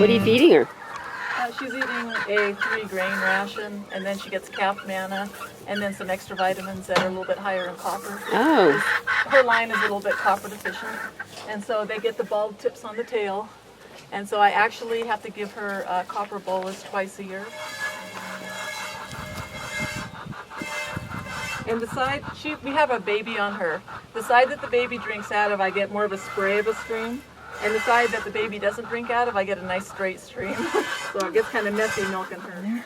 What are you feeding her? She's eating a 3-grain ration, and then she gets calf manna, and then some extra vitamins that are a little bit higher in copper. Oh. Her line is a little bit copper deficient, and so they get the bald tips on the tail, and so I actually have to give her a copper bolus twice a year. And the side, we have a baby on her. The side that the baby drinks out of, I get more of a spray of a stream. And the side that the baby doesn't drink out of, I get a nice straight stream. So it gets kind of messy milking her.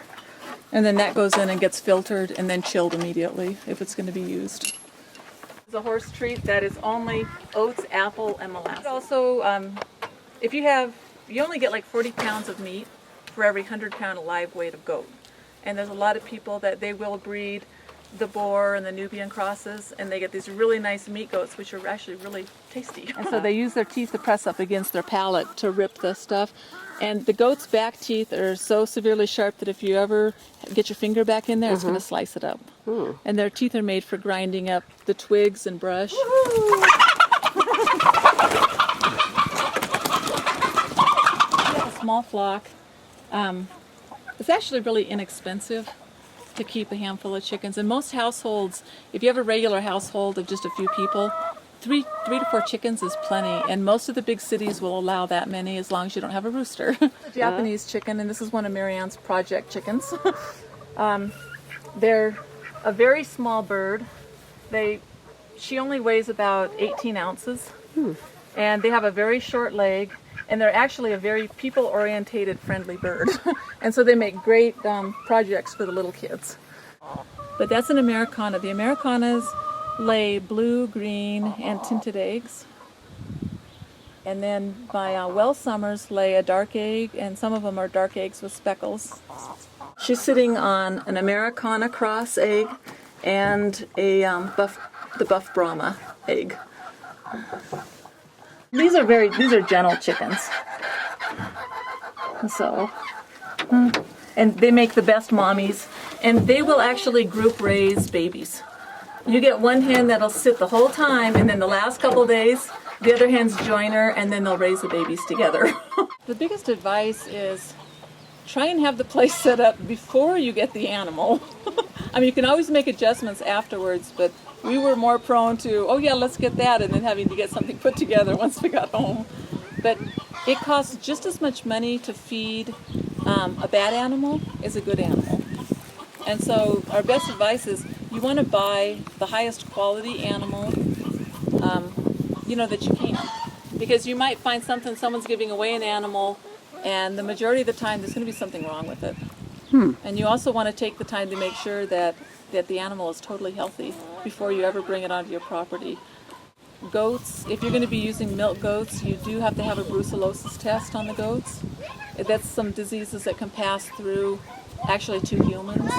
And then that goes in and gets filtered and then chilled immediately if it's going to be used. It's a horse treat that is only oats, apple, and molasses. Also, if you only get like 40 pounds of meat for every 100-pound live weight of goat. And there's a lot of people that they will breed the Boer and the Nubian crosses, and they get these really nice meat goats, which are actually really tasty. And so they use their teeth to press up against their palate to rip the stuff. And the goat's back teeth are so severely sharp that if you ever get your finger back in there, it's going to slice it up. And their teeth are made for grinding up the twigs and brush. A small flock. It's actually really inexpensive to keep a handful of chickens. In most households, if you have a regular household of just a few people, three to four chickens is plenty, and most of the big cities will allow that many as long as you don't have a rooster. Japanese chicken, and this is one of Marianne's project chickens. They're a very small bird. She only weighs about 18 ounces, and they have a very short leg, and they're actually a very people-orientated, friendly bird. And so they make great projects for the little kids. But that's an Americana. The Americanas lay blue, green, and tinted eggs. And then my Wells Summers lay a dark egg, and some of them are dark eggs with speckles. She's sitting on an Americana cross egg and the Buff Brahma egg. These are gentle chickens. So, and they make the best mommies, and they will actually group raise babies. You get one hen that'll sit the whole time, and then the last couple days, the other hens join her, and then they'll raise the babies together. The biggest advice is try and have the place set up before you get the animal. I mean, you can always make adjustments afterwards, but we were more prone to, oh yeah, let's get that, and then having to get something put together once we got home. But it costs just as much money to feed a bad animal as a good animal. And so our best advice is you want to buy the highest quality animal, that you can. Because you might find someone's giving away an animal, and the majority of the time there's going to be something wrong with it. And you also want to take the time to make sure that the animal is totally healthy before you ever bring it onto your property. Goats, if you're going to be using milk goats, you do have to have a Brucellosis test on the goats. That's some diseases that can pass through actually to humans.